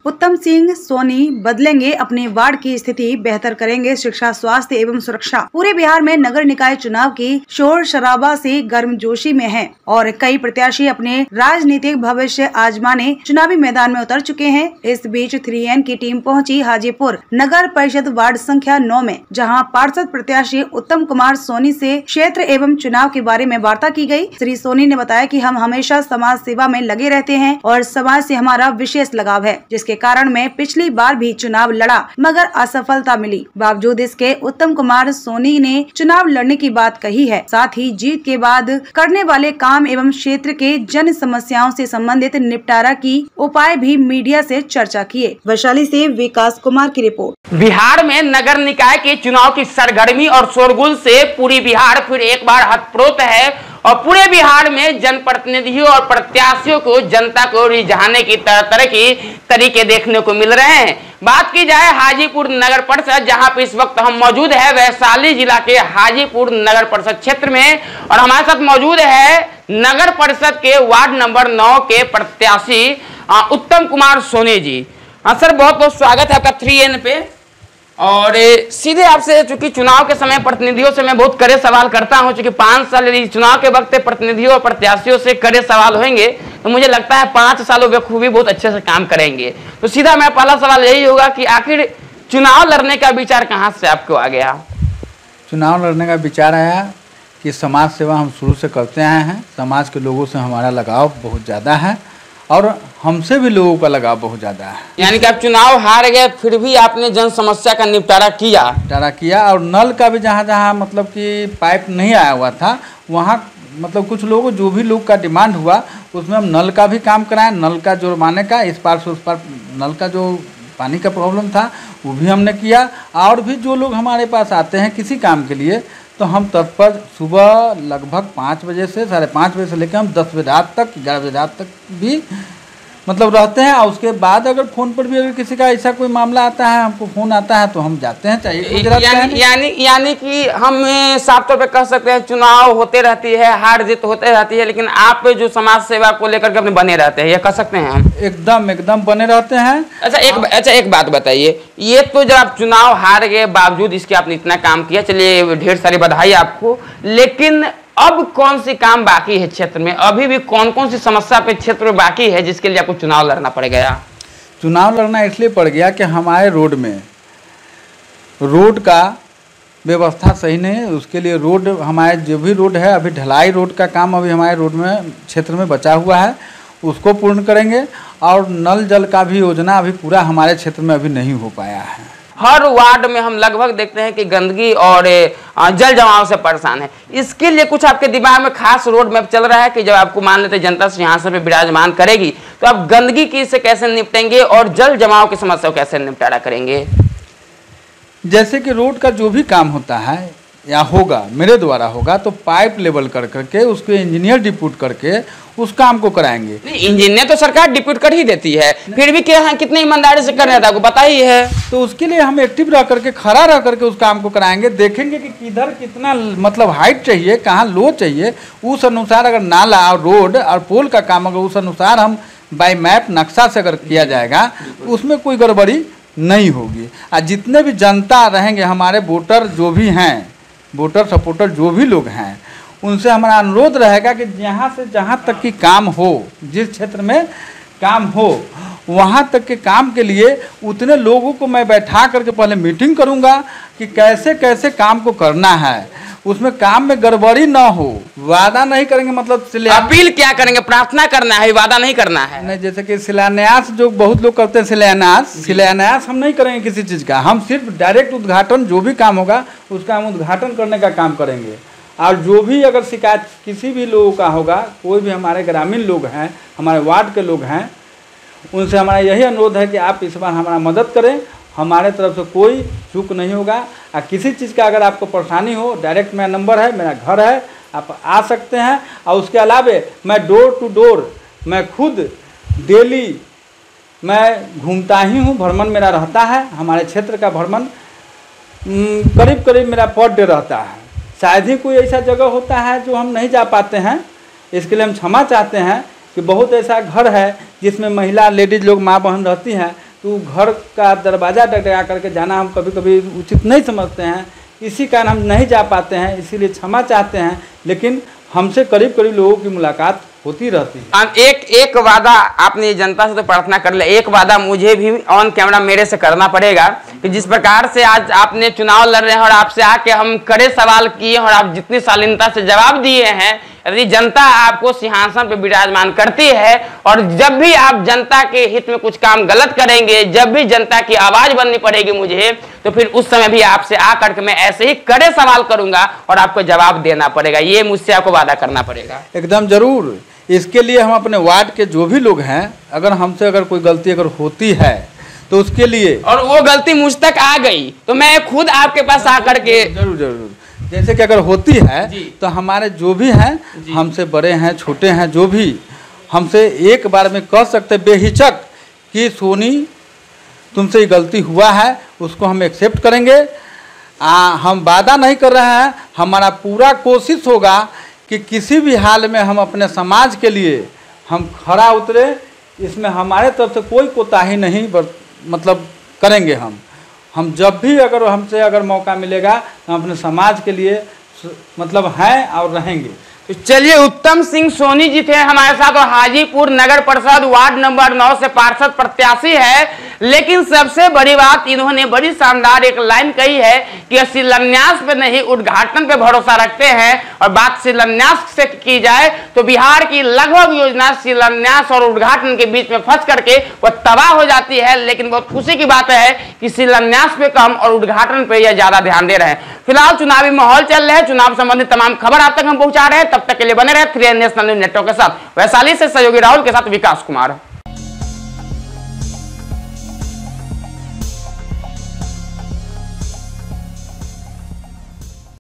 उत्तम सिंह सोनी बदलेंगे अपने वार्ड की स्थिति, बेहतर करेंगे शिक्षा, स्वास्थ्य एवं सुरक्षा। पूरे बिहार में नगर निकाय चुनाव की शोर शराबा से गर्मजोशी में है और कई प्रत्याशी अपने राजनीतिक भविष्य आजमाने चुनावी मैदान में उतर चुके हैं। इस बीच 3N की टीम पहुंची हाजीपुर नगर परिषद वार्ड संख्या 9 में, जहां पार्षद प्रत्याशी उत्तम कुमार सोनी से क्षेत्र एवं चुनाव के बारे में वार्ता की गई। श्री सोनी ने बताया कि हम हमेशा समाज सेवा में लगे रहते हैं और समाज से हमारा विशेष लगाव है, जिसके कारण मैं पिछली बार भी चुनाव लड़ा मगर असफलता मिली। बावजूद इसके उत्तम कुमार सोनी ने चुनाव लड़ने की बात कही है। साथ ही जीत के बाद करने वाले काम एवं क्षेत्र के जन समस्याओं से संबंधित निपटारा की उपाय भी मीडिया से चर्चा किए। वैशाली से विकास कुमार की रिपोर्ट। बिहार में नगर निकाय के चुनाव की सरगर्मी और शोरगुल से पूरी बिहार फिर एक बार हतप्रोत है और पूरे बिहार में जनप्रतिनिधियों और प्रत्याशियों को जनता को रिझाने की तरह की तरीके देखने को मिल रहे हैं। बात की जाए हाजीपुर नगर परिषद, जहां पे इस वक्त हम मौजूद है वैशाली जिला के हाजीपुर नगर परिषद क्षेत्र में, और हमारे साथ मौजूद है नगर परिषद के वार्ड नंबर 9 के प्रत्याशी उत्तम कुमार सोनी जी। सर, बहुत बहुत स्वागत है आपका 3N पे। और सीधे आपसे, चूंकि चुनाव के समय प्रतिनिधियों से मैं बहुत कड़े सवाल करता हूं, चूंकि 5 साल चुनाव के वक्त प्रतिनिधियों और प्रत्याशियों से कड़े सवाल होंगे, तो मुझे लगता है 5 सालों बखूबी बहुत अच्छे से काम करेंगे। तो सीधा मेरा पहला सवाल यही होगा कि आखिर चुनाव लड़ने का विचार कहां से आपको आ गया? चुनाव लड़ने का विचार आया कि समाज सेवा हम शुरू से करते आए हैं, समाज के लोगों से हमारा लगाव बहुत ज़्यादा है और हमसे भी लोगों का लगाव बहुत ज़्यादा है। यानी कि आप चुनाव हार गए, फिर भी आपने जन समस्या का निपटारा किया और नल का भी जहाँ जहाँ मतलब कि पाइप नहीं आया हुआ था, वहाँ मतलब कुछ लोगों जो भी लोग का डिमांड हुआ उसमें हम नल का भी काम कराएं। नल का जुर्माने का, इस पार से उस पार नल का जो पानी का प्रॉब्लम था वो भी हमने किया। और भी जो लोग हमारे पास आते हैं किसी काम के लिए, तो हम तत्पर सुबह लगभग 5 बजे से 5:30 बजे से लेकर हम 10 बजे रात तक, 11 बजे रात तक भी मतलब रहते हैं। और उसके बाद अगर फ़ोन पर भी अगर किसी का ऐसा कोई मामला आता है, हमको फ़ोन आता है तो हम जाते हैं, चाहिए यानी कि हम साफ तौर पे कह सकते हैं चुनाव होते रहती है, हार जीत होते रहती है, लेकिन आप जो समाज सेवा को लेकर के अपने बने रहते हैं, ये कह सकते हैं हम? एकदम बने रहते हैं। अच्छा, एक बात बताइए, ये तो जब आप चुनाव हार गए, बावजूद इसके आपने इतना काम किया, चलिए ढेर सारी बधाई आपको, लेकिन अब कौन सी काम बाकी है क्षेत्र में? अभी भी कौन कौन सी समस्या पे क्षेत्र में बाकी है जिसके लिए आपको चुनाव लड़ना पड़ गया? चुनाव लड़ना इसलिए पड़ गया कि हमारे रोड में रोड का व्यवस्था सही नहीं है। उसके लिए रोड, हमारे जो भी रोड है, अभी ढलाई रोड का काम अभी हमारे रोड में क्षेत्र में बचा हुआ है, उसको पूर्ण करेंगे। और नल जल का भी योजना अभी पूरा हमारे क्षेत्र में अभी नहीं हो पाया है। हर वार्ड में हम लगभग देखते हैं कि गंदगी और जल जमाव से परेशान है। इसके लिए कुछ आपके दिमाग में खास रोड मैप चल रहा है कि जब आपको मान लेते जनता सिंहासन पे विराजमान करेगी तो आप गंदगी की से कैसे निपटेंगे और जल जमाव की समस्या को कैसे निपटारा करेंगे? जैसे कि रोड का जो भी काम होता है या होगा, मेरे द्वारा होगा, तो पाइप लेवल कर करके उसको इंजीनियर डिप्यूट करके उस काम को कराएंगे। इंजीनियर तो सरकार डिप्यूट कर ही देती है, फिर भी कितने ईमानदारी से कर रहे थे आपको पता ही है। तो उसके लिए हम एक्टिव रह करके, खड़ा रह करके उस काम को कराएंगे। देखेंगे कि किधर कितना मतलब हाइट चाहिए, कहाँ लो चाहिए, उस अनुसार अगर नाला और रोड और पोल का काम अगर उस अनुसार हम बाय मैप नक्शा से अगर किया जाएगा, उसमें कोई गड़बड़ी नहीं होगी। और जितने भी जनता रहेंगे, हमारे वोटर जो भी हैं, वोटर सपोर्टर जो भी लोग हैं, उनसे हमारा अनुरोध रहेगा कि यहाँ से जहाँ तक की काम हो, जिस क्षेत्र में काम हो, वहाँ तक के काम के लिए उतने लोगों को मैं बैठा करके पहले मीटिंग करूँगा कि कैसे कैसे काम को करना है, उसमें काम में गड़बड़ी ना हो। वादा नहीं करेंगे, मतलब अपील क्या करेंगे? प्रार्थना करना है, वादा नहीं करना है। नहीं, जैसे कि शिलान्यास जो बहुत लोग करते हैं, शिलान्यास हम नहीं करेंगे किसी चीज़ का। हम सिर्फ डायरेक्ट उद्घाटन, जो भी काम होगा उसका हम उद्घाटन करने का काम करेंगे। और जो भी अगर शिकायत किसी भी लोगों का होगा, कोई भी हमारे ग्रामीण लोग हैं, हमारे वार्ड के लोग हैं, उनसे हमारा यही अनुरोध है कि आप इस बार हमारा मदद करें। हमारे तरफ से कोई चूक नहीं होगा। और किसी चीज़ का अगर आपको परेशानी हो, डायरेक्ट मेरा नंबर है, मेरा घर है, आप आ सकते हैं। और उसके अलावा मैं डोर टू डोर, मैं खुद डेली मैं घूमता ही हूँ, भ्रमण मेरा रहता है। हमारे क्षेत्र का भ्रमण करीब करीब मेरा पर डे रहता है। शायद ही कोई ऐसा जगह होता है जो हम नहीं जा पाते हैं, इसके लिए हम क्षमा चाहते हैं कि बहुत ऐसा घर है जिसमें महिला लेडीज लोग माँ बहन रहती हैं, तो घर का दरवाज़ा टकटका करके जाना हम कभी कभी उचित नहीं समझते हैं, इसी कारण हम नहीं जा पाते हैं, इसीलिए क्षमा चाहते हैं। लेकिन हमसे करीब करीब लोगों की मुलाकात होती रहती है। एक वादा आपने जनता से तो प्रार्थना कर लिया, एक वादा मुझे भी ऑन कैमरा मेरे से करना पड़ेगा कि जिस प्रकार से आज आपने चुनाव लड़ रहे हैं और आपसे आके हम कड़े सवाल किए और आप जितनी शालीनता से जवाब दिए हैं, यदि जनता आपको सिंहासन पर विराजमान करती है और जब भी आप जनता के हित में कुछ काम गलत करेंगे, जब भी जनता की आवाज बननी पड़ेगी मुझे, तो फिर उस समय भी आपसे आकर के मैं ऐसे ही कड़े सवाल करूंगा और आपको जवाब देना पड़ेगा। ये मुझसे आपको वादा करना पड़ेगा। एकदम जरूर। इसके लिए हम अपने वार्ड के जो भी लोग हैं, अगर हमसे अगर कोई गलती अगर होती है तो उसके लिए, और वो गलती मुझ तक आ गई तो मैं खुद आपके पास आकर के जरूर जरूर, जैसे कि अगर होती है तो हमारे जो भी हैं, हमसे बड़े हैं छोटे हैं, जो भी हमसे एक बार में कह सकते बेहिचक कि सोनी तुमसे ये गलती हुआ है, उसको हम एक्सेप्ट करेंगे। हम वादा नहीं कर रहे हैं, हमारा पूरा कोशिश होगा कि किसी भी हाल में हम अपने समाज के लिए हम खरा उतरे, इसमें हमारे तरफ से कोई कोताही नहीं मतलब करेंगे। हम जब भी अगर हमसे अगर मौका मिलेगा तो हम अपने समाज के लिए मतलब हैं और रहेंगे। तो चलिए, उत्तम सिंह सोनी जी थे हमारे साथ और हाजीपुर नगर परिषद वार्ड नंबर 9 से पार्षद प्रत्याशी है। लेकिन सबसे बड़ी बात, इन्होंने बड़ी शानदार एक लाइन कही है कि शिलान्यास पे नहीं उद्घाटन पे भरोसा रखते हैं। और बात शिलान्यास से की जाए तो बिहार की लगभग योजना शिलान्यास और उद्घाटन के बीच में फंस करके वह तबाह हो जाती है। लेकिन बहुत खुशी की बात है कि शिलान्यास पे कम और उद्घाटन पे यह ज्यादा ध्यान दे रहे हैं। फिलहाल चुनावी माहौल चल रहा है, चुनाव संबंधित तमाम खबर आप तक हम पहुंचा रहे हैं। तब तक के लिए बने रहे 3 नेशनल न्यूज नेटवर्क के साथ। वैशाली से सहयोगी राहुल के साथ विकास कुमार।